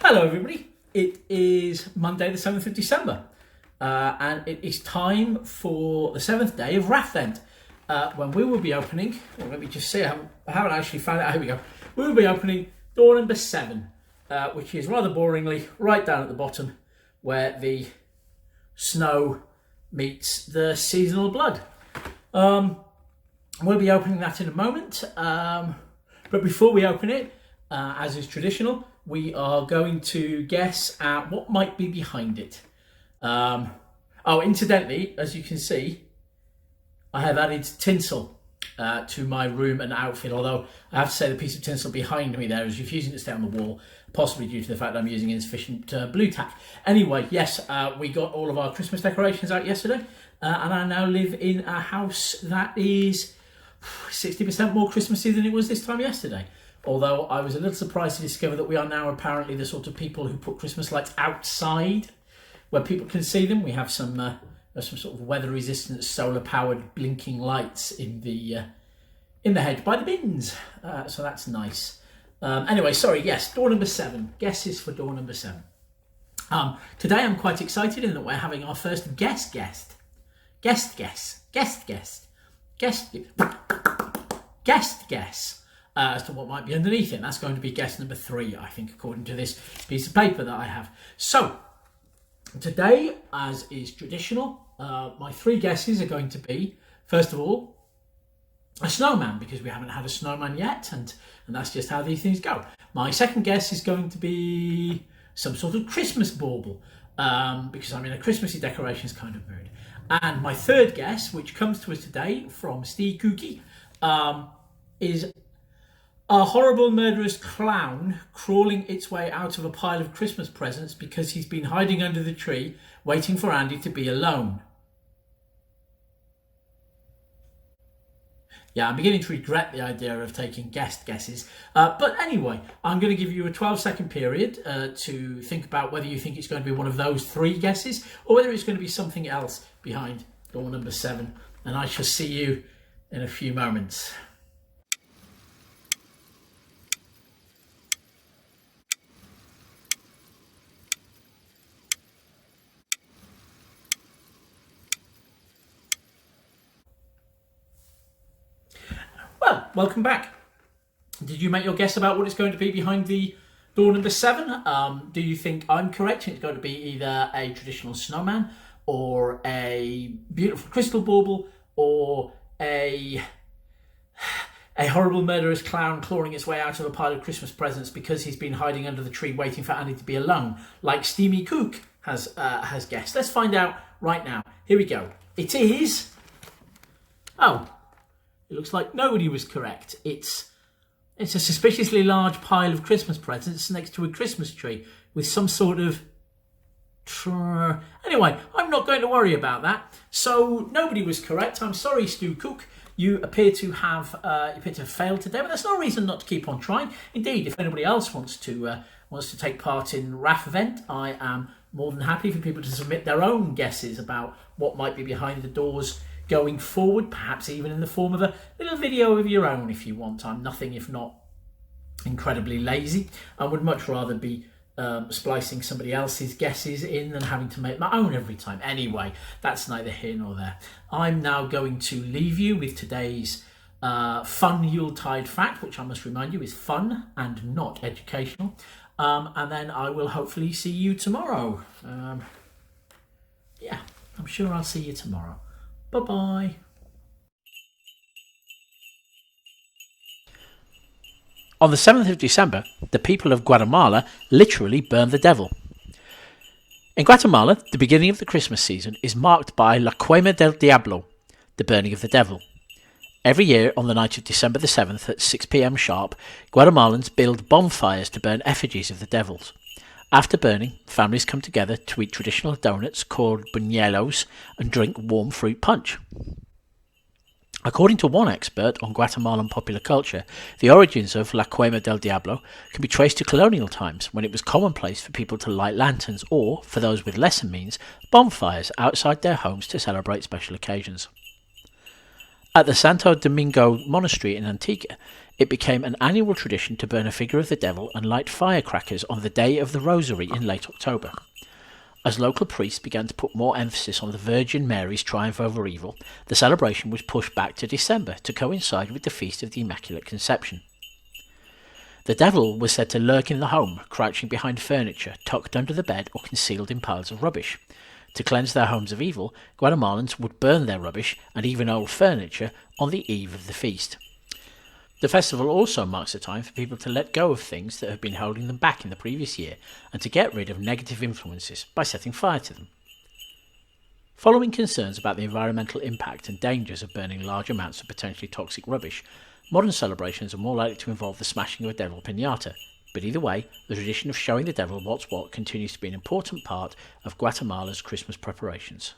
Hello everybody, it is Monday the 7th of December and it is time for the 7th day of Raffvent when we will be opening, well, let me just see, I haven't actually found out, here we go, we will be opening door number 7, which is rather boringly right down at the bottom where the snow meets the seasonal blood. We'll be opening that in a moment, but before we open it, as is traditional, we are going to guess at what might be behind it. Incidentally, as you can see, I have added tinsel to my room and outfit, although I have to say the piece of tinsel behind me there is refusing to stay on the wall, possibly due to the fact that I'm using insufficient blue tack. Anyway, yes, we got all of our Christmas decorations out yesterday, and I now live in a house that is 60% more Christmassy than it was this time yesterday. Although I was a little surprised to discover that we are now apparently the sort of people who put Christmas lights outside where people can see them. We have some sort of weather-resistant, solar-powered blinking lights in the hedge by the bins. So that's nice. Anyway, sorry, yes, door number 7. Guesses for door number 7. Today I'm quite excited in that we're having our first guest guess as to what might be underneath it. That's going to be guess number 3, I think, according to this piece of paper that I have. So, today, as is traditional, my 3 guesses are going to be, first of all, a snowman, because we haven't had a snowman yet, and that's just how these things go. My second guess is going to be some sort of Christmas bauble, because I'm in a Christmassy decorations kind of mood. And my third guess, which comes to us today from Steve Cookie, is a horrible murderous clown crawling its way out of a pile of Christmas presents because he's been hiding under the tree waiting for Andy to be alone. Yeah, I'm beginning to regret the idea of taking guest guesses. But anyway, I'm going to give you a 12-second period to think about whether you think it's going to be one of those 3 guesses or whether it's going to be something else behind door number 7. And I shall see you in a few moments. Well, welcome back. Did you make your guess about what it's going to be behind the door number 7? Do you think I'm correct? It's going to be either a traditional snowman or a beautiful crystal bauble or a horrible murderous clown clawing its way out of a pile of Christmas presents because he's been hiding under the tree waiting for Andy to be alone, like Steamy Cook has guessed. Let's find out right now. Here we go. It is... Oh, it looks like nobody was correct. It's a suspiciously large pile of Christmas presents next to a Christmas tree with some sort of... Anyway, I'm not going to worry about that. So nobody was correct. I'm sorry, Stu Cook. You appear to have failed today, but that's no reason not to keep on trying. Indeed, if anybody else wants to take part in Raffvent, I am more than happy for people to submit their own guesses about what might be behind the doors going forward, perhaps even in the form of a little video of your own if you want. I'm nothing if not incredibly lazy. I would much rather be splicing somebody else's guesses in than having to make my own every time. Anyway, that's neither here nor there. I'm now going to leave you with today's fun Yuletide fact, which I must remind you is fun and not educational. And then I will hopefully see you tomorrow. Yeah, I'm sure I'll see you tomorrow. Bye-bye. On the 7th of December, the people of Guatemala literally burned the devil. In Guatemala, the beginning of the Christmas season is marked by La Quema del Diablo, the burning of the devil. Every year on the night of December the 7th at 6 p.m. sharp, Guatemalans build bonfires to burn effigies of the devils. After burning, families come together to eat traditional donuts called buñuelos and drink warm fruit punch. According to one expert on Guatemalan popular culture, the origins of La Quema del Diablo can be traced to colonial times when it was commonplace for people to light lanterns or, for those with lesser means, bonfires outside their homes to celebrate special occasions. At the Santo Domingo Monastery in Antigua, it became an annual tradition to burn a figure of the devil and light firecrackers on the Day of the Rosary in late October. As local priests began to put more emphasis on the Virgin Mary's triumph over evil, the celebration was pushed back to December to coincide with the Feast of the Immaculate Conception. The devil was said to lurk in the home, crouching behind furniture, tucked under the bed or concealed in piles of rubbish. To cleanse their homes of evil, Guatemalans would burn their rubbish and even old furniture on the eve of the feast. The festival also marks a time for people to let go of things that have been holding them back in the previous year and to get rid of negative influences by setting fire to them. Following concerns about the environmental impact and dangers of burning large amounts of potentially toxic rubbish, modern celebrations are more likely to involve the smashing of a devil piñata, but either way, the tradition of showing the devil what's what continues to be an important part of Guatemala's Christmas preparations.